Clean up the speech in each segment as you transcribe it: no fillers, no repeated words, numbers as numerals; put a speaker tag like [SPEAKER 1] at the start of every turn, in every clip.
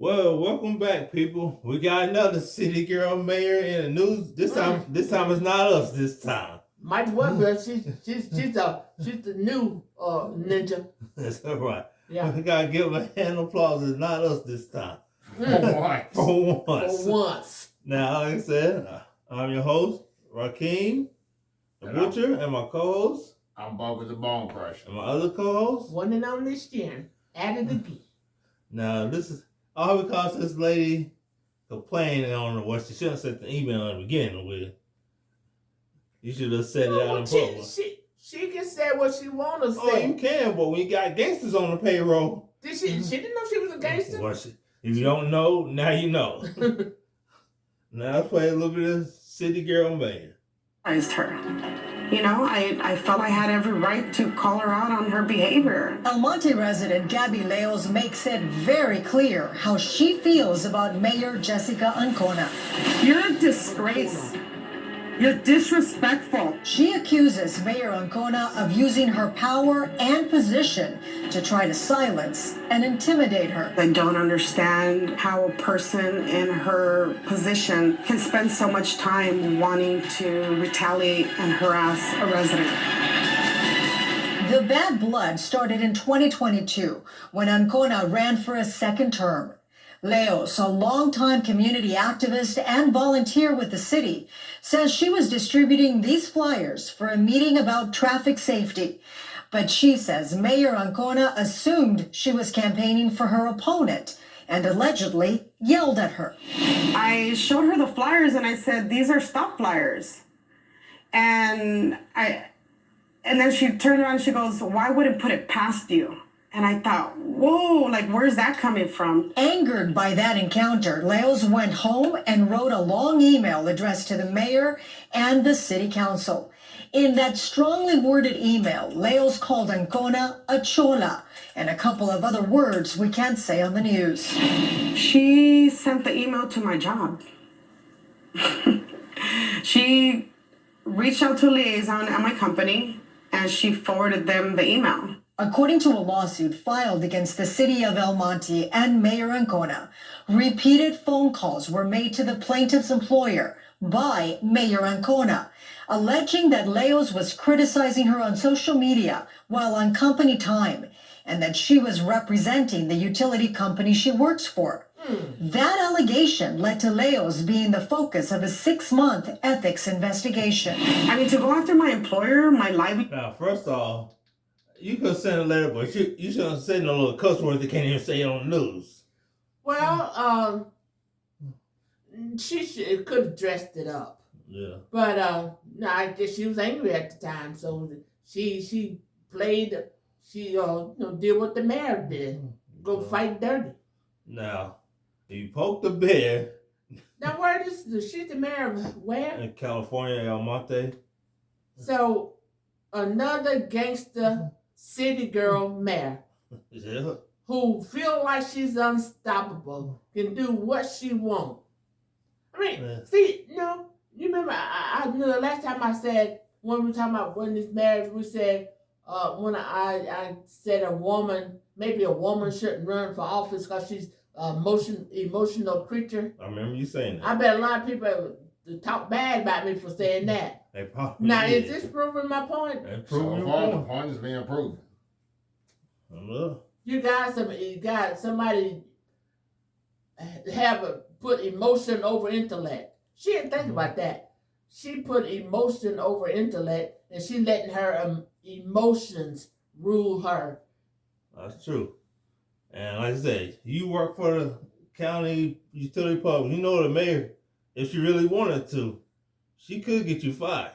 [SPEAKER 1] Well, welcome back, people. We got another city girl mayor in the news. This time it's not us. This time,
[SPEAKER 2] Might well be. She's the new ninja.
[SPEAKER 1] that's all right.
[SPEAKER 2] Yeah.
[SPEAKER 1] We gotta give them a hand of applause. It's not us this time.
[SPEAKER 2] For
[SPEAKER 1] once.
[SPEAKER 2] For once.
[SPEAKER 1] Now, like I said, I'm your host, Rakeem, the Butcher, and my co-host,
[SPEAKER 3] I'm Bubba the Bone Crusher.
[SPEAKER 1] And my other co-host,
[SPEAKER 2] one and only Sharon, added again.
[SPEAKER 1] Now, this is all because this lady complained on what she should have sent the email in the beginning with. You should have said it out in public.
[SPEAKER 2] She can say what she want to say.
[SPEAKER 1] Oh, you can, but we got gangsters on the payroll.
[SPEAKER 2] Did she? She didn't know she was a gangster.
[SPEAKER 1] Well, if you don't know, now you know. Now let's play a little bit of City Girl Mayor.
[SPEAKER 4] Her. You know, I felt I had every right to call her out on her behavior.
[SPEAKER 5] El Monte resident Gabby Leos makes it very clear how she feels about Mayor Jessica Ancona.
[SPEAKER 4] You're a disgrace. You're disrespectful.
[SPEAKER 5] She accuses Mayor Ancona of using her power and position to try to silence and intimidate her.
[SPEAKER 4] I don't understand how a person in her position can spend so much time wanting to retaliate and harass a resident.
[SPEAKER 5] The bad blood started in 2022 when Ancona ran for a second term. Leos, a longtime community activist and volunteer with the city, says she was distributing these flyers for a meeting about traffic safety. But she says Mayor Ancona assumed she was campaigning for her opponent and allegedly yelled at her.
[SPEAKER 4] I showed her the flyers and I said, "These are stop flyers." And then she turned around and she goes, "Why would it put it past you?" And I thought, whoa, like, where's that coming from?
[SPEAKER 5] Angered by that encounter, Leos went home and wrote a long email addressed to the mayor and the city council. In that strongly worded email, Leos called Ancona a chola and a couple of other words we can't say on the news.
[SPEAKER 4] She sent the email to my job. She reached out to a liaison at my company and she forwarded them the email.
[SPEAKER 5] According to a lawsuit filed against the city of El Monte and Mayor Ancona, repeated phone calls were made to the plaintiff's employer by Mayor Ancona, alleging that Leos was criticizing her on social media while on company time and that she was representing the utility company she works for. That allegation led to Leos being the focus of a 6-month ethics investigation.
[SPEAKER 4] I mean, to go after my employer, my livelihood.
[SPEAKER 1] Now, first off, you could send a letter, but you shouldn't send a little cuss words they can't even say on the news.
[SPEAKER 2] Well, she could have dressed it up.
[SPEAKER 1] Yeah.
[SPEAKER 2] But no, I guess she was angry at the time, so she played. She did what the mayor did, go fight dirty.
[SPEAKER 1] Now, you poke the bear.
[SPEAKER 2] Now, where is she's the mayor of where?
[SPEAKER 1] In California, El Monte.
[SPEAKER 2] So, another gangster city girl mayor
[SPEAKER 1] Yeah.
[SPEAKER 2] who feel like she's unstoppable can do what she wants. I mean, see, you remember I knew the last time I said, when we were talking about when this marriage, we said, when I said maybe a woman shouldn't run for office because she's emotional creature.
[SPEAKER 1] I remember you saying that.
[SPEAKER 2] I bet a lot of people talk bad about me for saying that.
[SPEAKER 1] They probably
[SPEAKER 2] Now,
[SPEAKER 1] did.
[SPEAKER 2] is this proving my point?
[SPEAKER 3] So far, the point is being proven.
[SPEAKER 2] You got somebody put emotion over intellect. She didn't think about that. She put emotion over intellect, and she letting her emotions rule her.
[SPEAKER 1] That's true. And like I said, you work for the county utility public. You know the mayor, if she really wanted to, she could get you fired.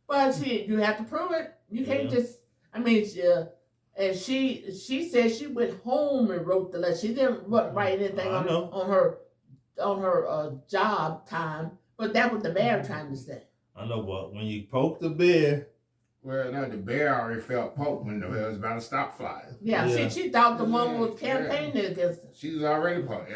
[SPEAKER 2] But you have to prove it. You can't just. I mean, and she said she went home and wrote the letter. She didn't write anything on her job time. But that was the mayor trying to say.
[SPEAKER 1] I know, but when you poke the bear,
[SPEAKER 3] Well, no, the bear already felt poked when the hell was about to stop flying.
[SPEAKER 2] Yeah,
[SPEAKER 1] Yeah.
[SPEAKER 2] she thought the woman was campaigning against her.
[SPEAKER 3] She was already poked.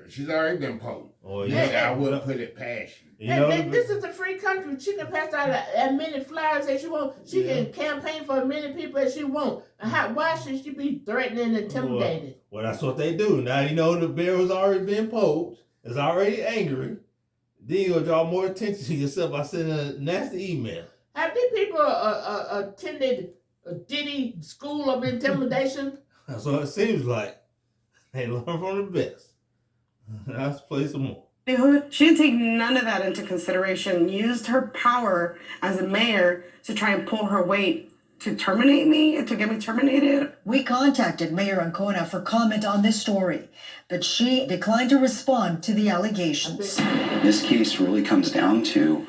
[SPEAKER 3] She's already been poked.
[SPEAKER 1] Or
[SPEAKER 3] You
[SPEAKER 1] you,
[SPEAKER 3] said, I wouldn't put it past you.
[SPEAKER 1] you know,
[SPEAKER 2] And this is a free country. She can pass out as many flyers as she wants. She
[SPEAKER 1] Yeah.
[SPEAKER 2] can campaign for as many people as she wants. Why should she be threatening and intimidated?
[SPEAKER 1] well, that's what they do. Now you know the bear was already been poked. Is already angry. Then you'll draw more attention to yourself by sending a nasty email.
[SPEAKER 2] Have these people attended a Diddy school of intimidation?
[SPEAKER 1] That's what it seems like. They learn from the best. Let's play some more.
[SPEAKER 4] She didn't take none of that into consideration, used her power as a mayor to try and pull her weight to terminate me, to get me terminated.
[SPEAKER 5] We contacted Mayor Ancona for comment on this story, but she declined to respond to the allegations.
[SPEAKER 6] This case really comes down to,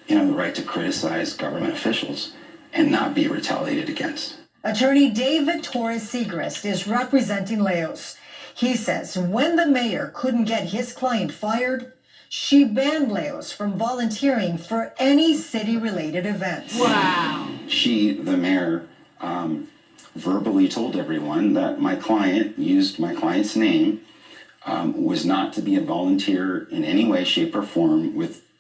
[SPEAKER 6] the right to criticize government officials and not be retaliated against.
[SPEAKER 5] Attorney David Torres Segrest is representing Leos. He says when the mayor couldn't get his client fired, she banned Leos from volunteering for any city-related events.
[SPEAKER 2] Wow.
[SPEAKER 6] She, the mayor, verbally told everyone that my client used my client's name, was not to be a volunteer in any way, shape, or form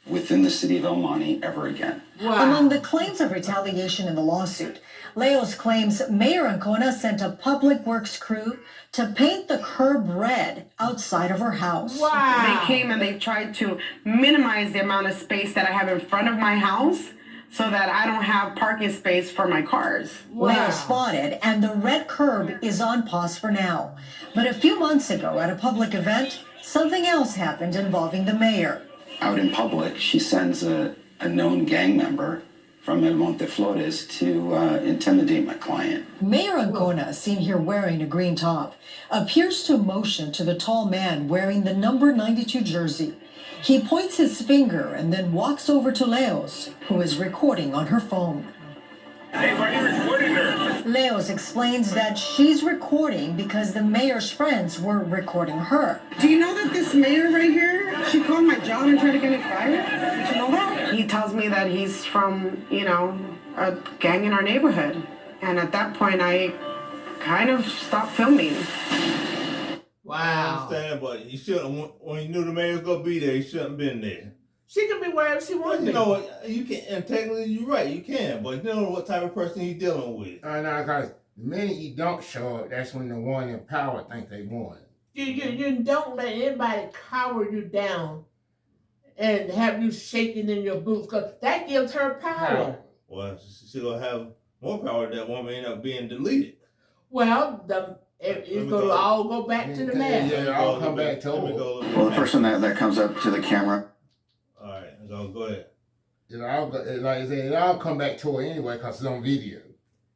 [SPEAKER 6] within the city of El Monte ever again.
[SPEAKER 2] Wow.
[SPEAKER 5] Among the claims of retaliation in the lawsuit, Leos claims Mayor Ancona sent a public works crew to paint the curb red outside of her house.
[SPEAKER 2] Wow.
[SPEAKER 4] They came and they tried to minimize the amount of space that I have in front of my house so that I don't have parking space for my cars.
[SPEAKER 5] Leo spotted, and the red curb is on pause for now. But a few months ago at a public event, something else happened involving the mayor.
[SPEAKER 6] Out in public, she sends a known gang member from El Monte Flores to intimidate my client.
[SPEAKER 5] Mayor Ancona, seen here wearing a green top, appears to motion to the tall man wearing the number 92 jersey. He points his finger and then walks over to Leos, who is recording on her phone.
[SPEAKER 7] Hey, why are you recording her?
[SPEAKER 5] Leos explains that she's recording because the mayor's friends were recording her.
[SPEAKER 4] Do you know that this mayor right here, she called my job and tried to get me fired? Did you know that? He tells me that he's from, a gang in our neighborhood. And at that point, I kind of stopped filming.
[SPEAKER 1] I
[SPEAKER 2] Wow.
[SPEAKER 1] understand, but you shouldn't. When you knew the mayor was gonna be there, you shouldn't have been there.
[SPEAKER 2] She can be wherever she
[SPEAKER 1] But
[SPEAKER 2] wants
[SPEAKER 1] you
[SPEAKER 2] to.
[SPEAKER 1] know what? You can, and technically you're right. You can, but you know what type of person you're dealing with.
[SPEAKER 3] No, because the minute you don't show up, that's when the one in power think they won.
[SPEAKER 2] You don't let anybody cower you down and have you shaking in your boots, because that gives her power.
[SPEAKER 1] Well, she's gonna have more power. That woman end up being deleted.
[SPEAKER 2] Well, it's going to all go back to the man.
[SPEAKER 3] Yeah, I'll come back to
[SPEAKER 1] Let me
[SPEAKER 3] it.
[SPEAKER 1] go a little
[SPEAKER 6] Well, the
[SPEAKER 1] bit
[SPEAKER 6] person that comes up to the camera.
[SPEAKER 1] All right, go ahead.
[SPEAKER 3] It all come back to her anyway because it's on video.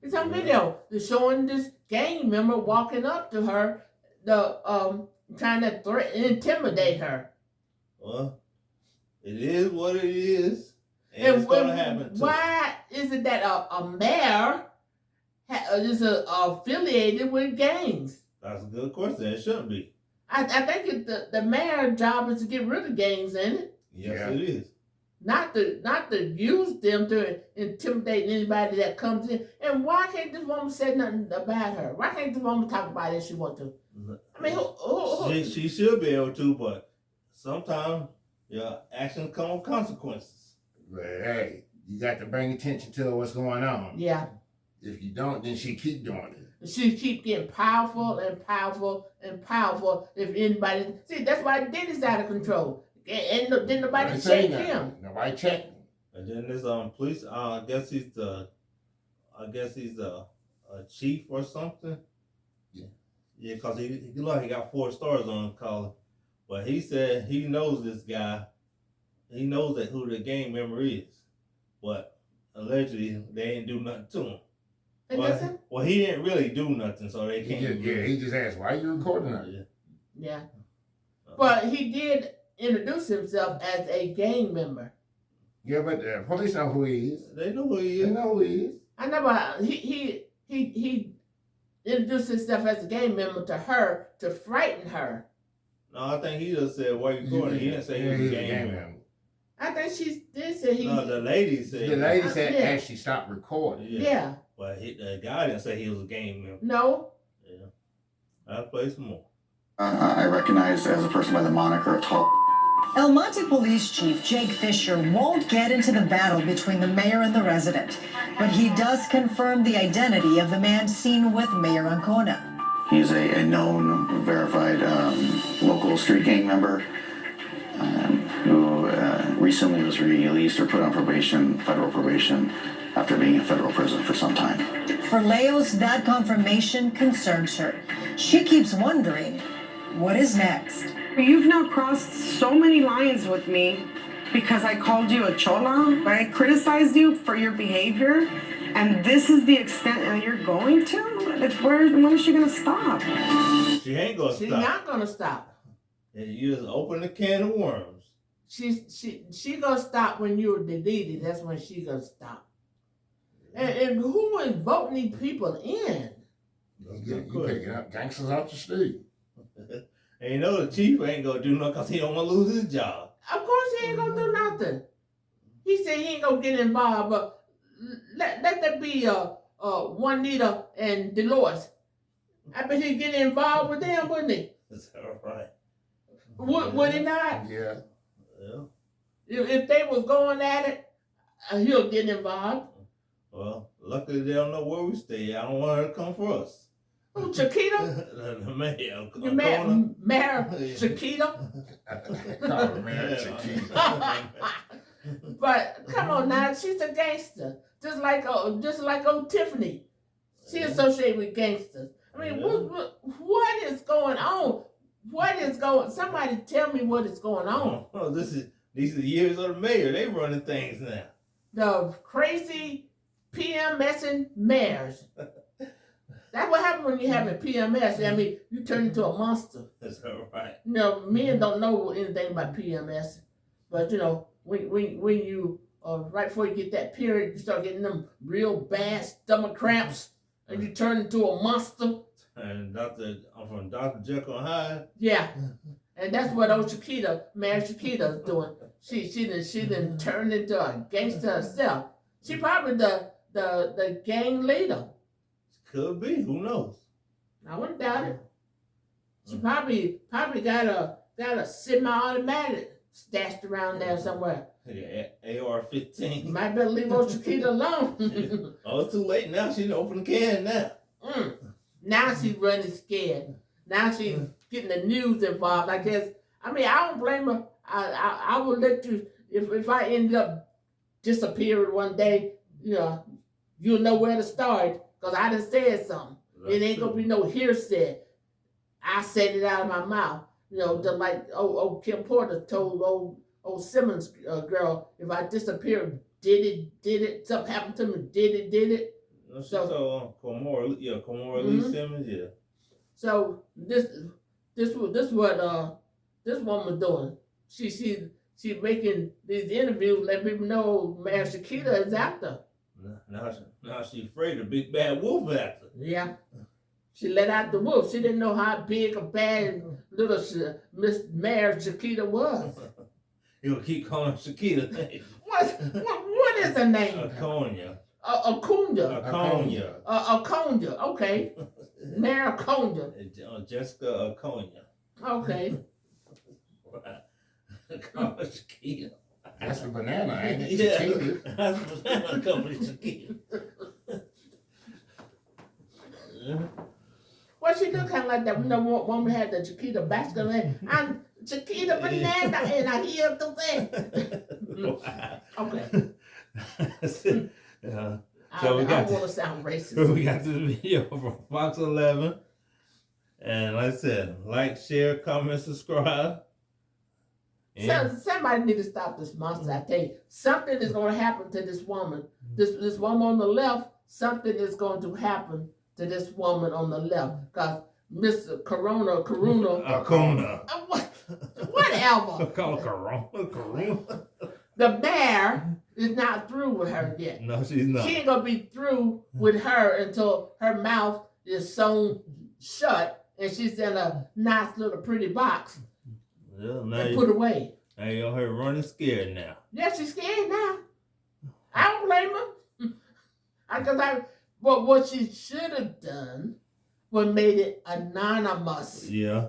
[SPEAKER 2] It's on video. They're showing this gang member walking up to her, trying to intimidate her.
[SPEAKER 1] Well, it is what it is, and it's gonna happen.
[SPEAKER 2] Why is it that a mayor is affiliated with gangs?
[SPEAKER 1] That's a good question. It shouldn't be.
[SPEAKER 2] I think the mayor's job is to get rid of gangs, ain't it?
[SPEAKER 1] Yes,
[SPEAKER 3] Yeah.
[SPEAKER 1] it is.
[SPEAKER 2] Not to use them to intimidate anybody that comes in. And why can't this woman say nothing about her? Why can't this woman talk about it if she wants to? I mean, who?
[SPEAKER 1] She should be able to, but sometimes your actions come with consequences.
[SPEAKER 3] But hey, you got to bring attention to what's going on.
[SPEAKER 2] Yeah.
[SPEAKER 3] If you don't, then she keep doing it.
[SPEAKER 2] She keep getting powerful and powerful and powerful. If anybody see, that's why Diddy's out of control. And didn't nobody check him.
[SPEAKER 3] Nobody checked him.
[SPEAKER 1] And then this police. I guess he's the chief or something. Yeah, because he look like he got 4 stars on his collar. But he said he knows this guy. He knows that who the gang member is. But allegedly they ain't do nothing to him. Well, he didn't really do nothing, so they can't.
[SPEAKER 3] He just asked, why are you recording her?
[SPEAKER 2] Yeah. But he did introduce himself as a gang member.
[SPEAKER 3] Yeah, but the police know who he is.
[SPEAKER 1] They know who he
[SPEAKER 3] They
[SPEAKER 1] is.
[SPEAKER 3] know who he is.
[SPEAKER 2] I know, but he introduced himself as a gang member to her to frighten her.
[SPEAKER 1] No, I think he just said, why you recording? He didn't say he was a gang member.
[SPEAKER 2] I think she did say he.
[SPEAKER 1] No, the lady said.
[SPEAKER 3] The lady said
[SPEAKER 2] Yeah.
[SPEAKER 3] actually stopped recording.
[SPEAKER 2] Yeah.
[SPEAKER 1] But the guy didn't say he was a gang member.
[SPEAKER 2] No.
[SPEAKER 1] Yeah. I'll play some more.
[SPEAKER 6] I recognize as a person by the moniker of Tall.
[SPEAKER 5] El Monte Police Chief Jake Fisher won't get into the battle between the mayor and the resident, but he does confirm the identity of the man seen with Mayor Ancona.
[SPEAKER 6] He's a known, verified local street gang member who recently was released or put on probation, federal probation, after being in federal prison for some time.
[SPEAKER 5] For Leos, that confirmation concerns her. She keeps wondering, what is next?
[SPEAKER 4] You've now crossed so many lines with me because I called you a chola, right? I criticized you for your behavior, and this is the extent that you're going to? Like, when is she gonna stop?
[SPEAKER 1] She ain't gonna
[SPEAKER 2] She's
[SPEAKER 1] stop.
[SPEAKER 2] not gonna stop.
[SPEAKER 1] And you just open a can of worms.
[SPEAKER 2] She gonna stop when you're deleted. That's when she gonna stop. And who is voting these people in?
[SPEAKER 3] You picking up gangsters off the street.
[SPEAKER 1] And you know the chief ain't gonna do nothing because he don't want to lose his job.
[SPEAKER 2] Of course he ain't gonna do nothing. He said he ain't gonna get involved, but let that be Juanita and Dolores. I bet he'd get involved with them, wouldn't he?
[SPEAKER 1] That's all right.
[SPEAKER 2] Would he not?
[SPEAKER 3] Yeah.
[SPEAKER 1] Yeah.
[SPEAKER 2] If they was going at it, he'll get involved.
[SPEAKER 1] Well, luckily they don't know where we stay. I don't want her to come for us.
[SPEAKER 2] Who, Chiquita?
[SPEAKER 1] The mayor.
[SPEAKER 2] You Mayor Chiquita?
[SPEAKER 3] Call her Mary Chiquita.
[SPEAKER 2] But come on now, she's a gangster, just like old Tiffany. She associated with gangsters. I mean, what is going on? What is going? Somebody tell me what is going on.
[SPEAKER 1] Oh, these are the years of the mayor. They running things now.
[SPEAKER 2] The crazy PMSing mayors. That's what happens when you have a PMS. I mean, you turn into a monster.
[SPEAKER 1] That's all right.
[SPEAKER 2] You know, men don't know anything about PMS, but you know, when you right before you get that period, you start getting them real bad stomach cramps, and you turn into a monster.
[SPEAKER 1] And I'm from Dr. Jekyll and Hyde.
[SPEAKER 2] Yeah, and that's what old Chiquita, Mary Chiquita, is doing. She done turned into a gangster herself. She probably the gang leader.
[SPEAKER 1] Could be. Who knows?
[SPEAKER 2] I wouldn't doubt it. She probably got a semi-automatic stashed around there somewhere.
[SPEAKER 1] Yeah, AR-15.
[SPEAKER 2] You might better leave old Chiquita alone.
[SPEAKER 1] Oh, it's too late now. She done open the can now.
[SPEAKER 2] Now she's running scared. Now she's getting the news involved. I guess. I mean, I don't blame her. I will let you. If I end up disappearing one day, you know, you'll know where to start because I done said something. It ain't gonna be no hearsay. I said it out of my mouth. You know, just like old Kim Porter told old Simmons girl, if I disappear, did it, something happened to me, did it.
[SPEAKER 1] So Komora Lee Simmons, yeah.
[SPEAKER 2] So this what this woman doing. She making these interviews, let people know Mary Chiquita is after.
[SPEAKER 1] Now she's afraid of big bad wolf after.
[SPEAKER 2] Yeah. She let out the wolf. She didn't know how big a bad little Miss Mary Chiquita was.
[SPEAKER 1] You'll keep calling Chiquita.
[SPEAKER 2] What is her name?
[SPEAKER 1] Ancona.
[SPEAKER 2] Ancona. Ancona. Okay. Mary Ancona.
[SPEAKER 1] Jessica Ancona.
[SPEAKER 2] Okay.
[SPEAKER 1] Call her Chiquita.
[SPEAKER 3] That's the banana, ain't it?
[SPEAKER 1] Yeah,
[SPEAKER 3] Chiquita.
[SPEAKER 1] that's the banana company Chiquita.
[SPEAKER 2] Well, she look kind of like that. You know, woman had the Chiquita basket and I'm Chiquita banana and I hear the thing. Okay.
[SPEAKER 1] So we
[SPEAKER 2] I
[SPEAKER 1] got
[SPEAKER 2] don't want to sound racist.
[SPEAKER 1] We got this video from Fox 11. And like I said, like, share, comment, subscribe.
[SPEAKER 2] So, somebody need to stop this monster. I tell you, something is going to happen to this woman. This woman on the left, something is going to happen to this woman on the left. Because Mr. Ancona. Whatever.
[SPEAKER 1] Call her Corona.
[SPEAKER 2] The mayor is not through with her yet.
[SPEAKER 1] No, she's not.
[SPEAKER 2] She ain't going to be through with her until her mouth is sewn shut and she's in a nice little pretty box.
[SPEAKER 1] Yeah,
[SPEAKER 2] and put away.
[SPEAKER 1] Hey, y'all her running scared now.
[SPEAKER 2] Yeah, she's scared now. I don't blame her. But what she should have done was made it anonymous.
[SPEAKER 1] Yeah.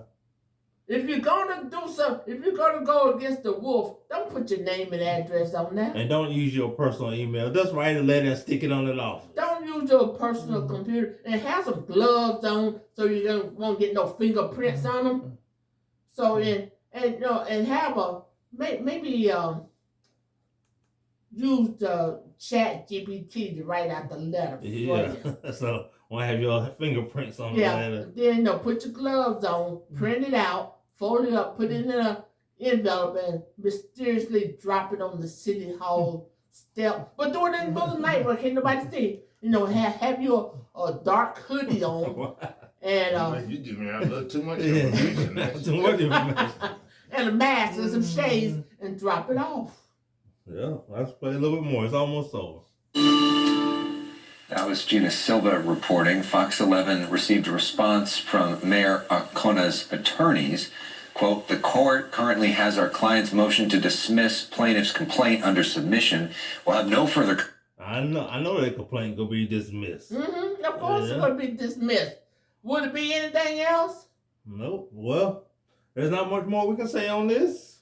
[SPEAKER 2] If you're gonna do something, if you're gonna go against the wolf, don't put your name and address on there.
[SPEAKER 1] And don't use your personal email. Just write a letter and stick it on the office.
[SPEAKER 2] Don't use your personal computer, and have some gloves on so you won't get no fingerprints on them. So and have a maybe use the chat GPT to write out the letter for you.
[SPEAKER 1] So won't have your fingerprints on the letter.
[SPEAKER 2] Then put your gloves on, print it out, fold it up, put it in an envelope, and mysteriously drop it on the city hall step. But do it in the middle of the night where can't nobody see. Have you a dark hoodie on and
[SPEAKER 3] you giving out a little too much information.
[SPEAKER 1] Too much information.
[SPEAKER 2] and a mask and some shades and drop it off.
[SPEAKER 1] Yeah, let's play a little bit more. It's almost over.
[SPEAKER 8] That was Gina Silva reporting. Fox 11 received a response from Mayor Ancona's attorneys. Quote, the court currently has our client's motion to dismiss plaintiff's complaint under submission. We'll have no further...
[SPEAKER 1] I know that complaint gonna be dismissed.
[SPEAKER 2] Mm-hmm. Of course it's gonna be dismissed. Would it be anything else?
[SPEAKER 1] Nope. Well, there's not much more we can say on this.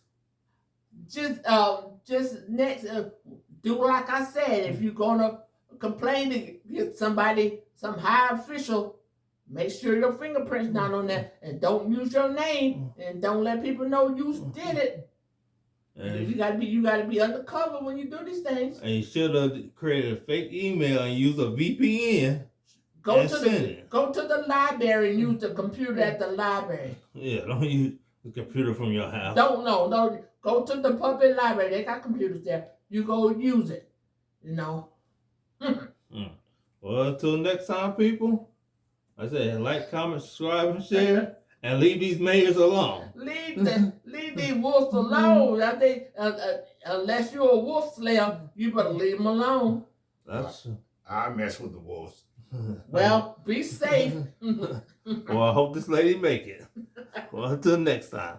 [SPEAKER 2] Just next, do like I said. If you're gonna complain to get somebody, some high official, make sure your fingerprint's not on there, and don't use your name, and don't let people know you did it. And you gotta be undercover when you do these things.
[SPEAKER 1] And you should have created a fake email and use a VPN.
[SPEAKER 2] Go to the library and use the computer at the library.
[SPEAKER 1] Yeah, don't use the computer from your house.
[SPEAKER 2] No. Go to the public library. They got computers there. You go use it.
[SPEAKER 1] Well, until next time, people. I said, like, comment, subscribe, and share, and leave these mayors alone.
[SPEAKER 2] Leave these wolves alone. I think unless you're a wolf slayer, you better leave them alone.
[SPEAKER 3] I mess with the wolves.
[SPEAKER 2] Well, be safe.
[SPEAKER 1] Well, I hope this lady make it. Well, until next time.